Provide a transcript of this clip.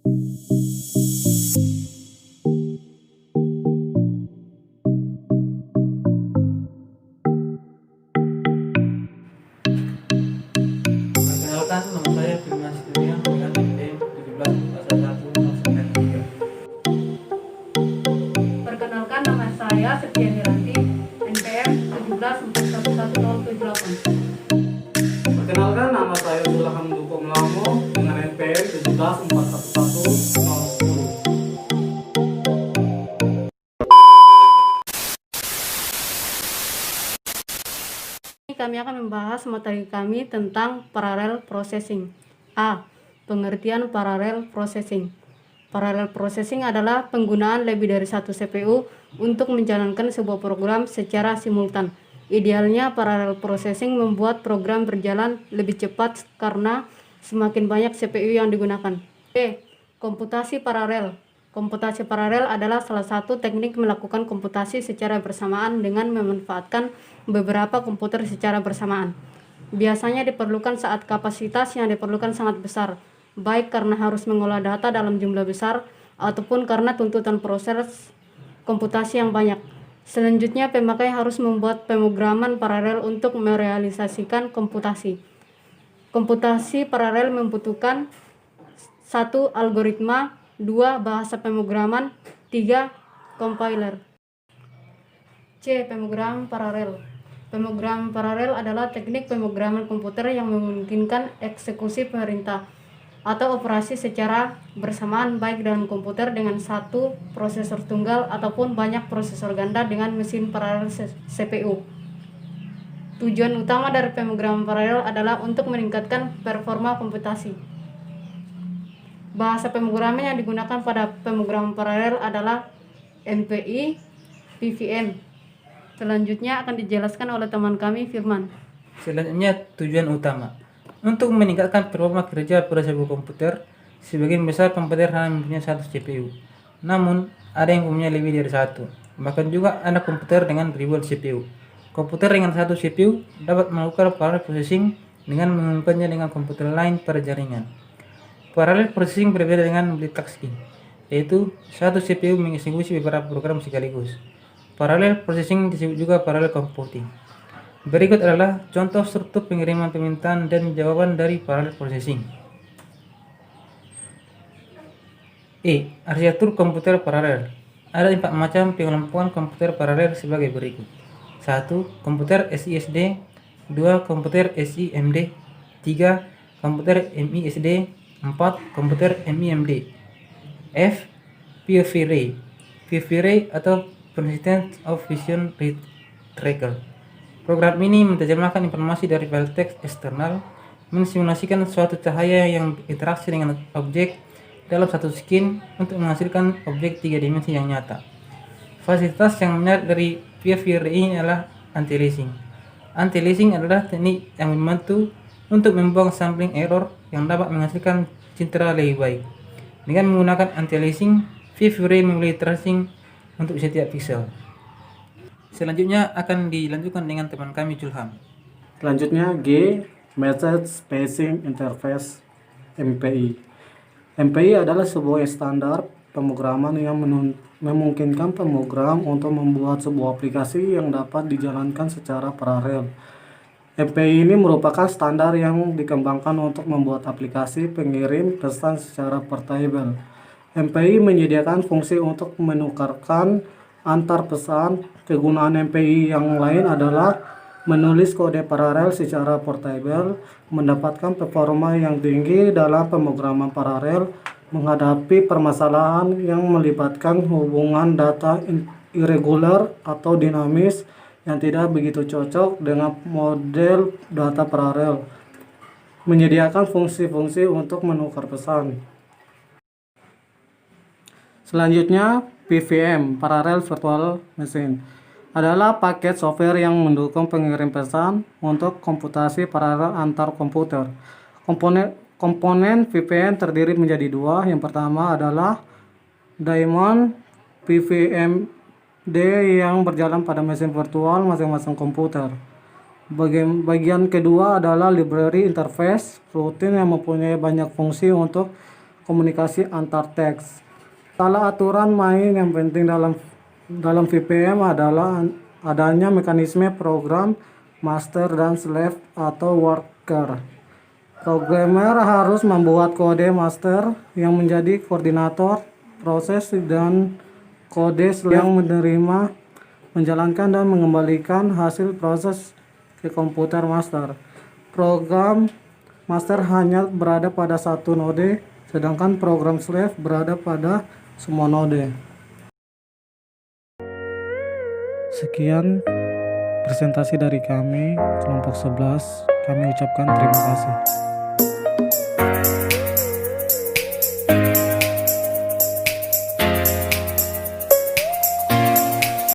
Perkenalkan, nama saya Firman Siturian dengan NPM 1741 Perkenalkan, nama saya Septiani Ranti, NPM 17411078. Perkenalkan, nama saya Abdullah Hamduko Melamo dengan NPM 1741110. Kami akan membahas materi kami tentang parallel processing. A. Pengertian parallel processing. Parallel processing adalah penggunaan lebih dari satu CPU untuk menjalankan sebuah program secara simultan. Idealnya, parallel processing membuat program berjalan lebih cepat karena semakin banyak CPU yang digunakan. B. Komputasi paralel. Komputasi paralel adalah salah satu teknik melakukan komputasi secara bersamaan dengan memanfaatkan beberapa komputer secara bersamaan. Biasanya diperlukan saat kapasitas yang diperlukan sangat besar, baik karena harus mengolah data dalam jumlah besar ataupun karena tuntutan proses komputasi yang banyak. Selanjutnya, pemakai harus membuat pemrograman paralel untuk merealisasikan komputasi. Komputasi paralel membutuhkan 1. Algoritma, 2. Bahasa pemrograman, 3. Compiler. C. Pemrograman paralel. Pemrograman paralel adalah teknik pemrograman komputer yang memungkinkan eksekusi perintah atau operasi secara bersamaan baik dalam komputer dengan satu prosesor tunggal ataupun banyak prosesor ganda dengan mesin paralel CPU. Tujuan utama dari pemrograman paralel adalah untuk meningkatkan performa komputasi. Bahasa pemrograman yang digunakan pada pemrograman paralel adalah MPI, PVM. Selanjutnya akan dijelaskan oleh teman kami, Firman. Selanjutnya, tujuan utama untuk meningkatkan performa kerja pada sebuah komputer. Sebagian besar komputer hanya mempunyai satu CPU, namun ada yang mempunyai lebih dari satu. Bahkan juga ada komputer dengan ribuan CPU. Komputer dengan satu CPU dapat melakukan parallel processing dengan menghubungkannya dengan komputer lain pada jaringan. Parallel processing berbeda dengan multitasking, yaitu satu CPU mengeksekusi beberapa program sekaligus. Parallel processing disebut juga parallel computing. Berikut adalah contoh struktur pengiriman permintaan dan jawaban dari parallel processing. Arsitektur komputer paralel. Ada 4 macam pengelompokan komputer paralel sebagai berikut. 1. Komputer SISD. 2. Komputer SIMD. 3. Komputer MISD. 4. Komputer MIMD. F. POV Array. POV Array atau Persistence of Vision Retrieval. Program ini menerjemahkan informasi dari file teks eksternal, mensimulasikan suatu cahaya yang berinteraksi dengan objek dalam satu skin untuk menghasilkan objek 3 dimensi yang nyata. Fasilitas yang menarik dari POV Array ini adalah anti-aliasing. Anti-aliasing adalah teknik yang membantu untuk membuang sampling error yang dapat menghasilkan citra lebih baik. Dengan menggunakan anti-aliasing, POV Array memiliki tracing untuk setiap pixel. Selanjutnya akan dilanjutkan dengan teman kami Julham. Selanjutnya G. Message Passing Interface MPI. MPI adalah sebuah standar pemrograman yang memungkinkan pemrogram untuk membuat sebuah aplikasi yang dapat dijalankan secara paralel. MPI ini merupakan standar yang dikembangkan untuk membuat aplikasi pengirim pesan secara portable. MPI menyediakan fungsi untuk menukarkan antar pesan. Kegunaan MPI yang lain adalah menulis kode paralel secara portable, mendapatkan performa yang tinggi dalam pemrograman paralel, menghadapi permasalahan yang melibatkan hubungan data irregular atau dinamis yang tidak begitu cocok dengan model data paralel, menyediakan fungsi-fungsi untuk menukar pesan. Selanjutnya, PVM, Parallel Virtual Machine, adalah paket software yang mendukung pengirim pesan untuk komputasi paralel antar komputer. Komponen PVM terdiri menjadi 2. Yang pertama adalah daemon PVMD yang berjalan pada mesin virtual masing-masing komputer. Bagian kedua adalah library interface rutin yang mempunyai banyak fungsi untuk komunikasi antar teks. Salah aturan main yang penting dalam VPM adalah adanya mekanisme program master dan slave atau worker. Programmer harus membuat kode master yang menjadi koordinator proses dan kode slave yang menerima, menjalankan dan mengembalikan hasil proses ke komputer master. Program master hanya berada pada satu node, sedangkan program slave berada pada semua node. Sekian presentasi dari kami, kelompok 11. Kami ucapkan terima kasih.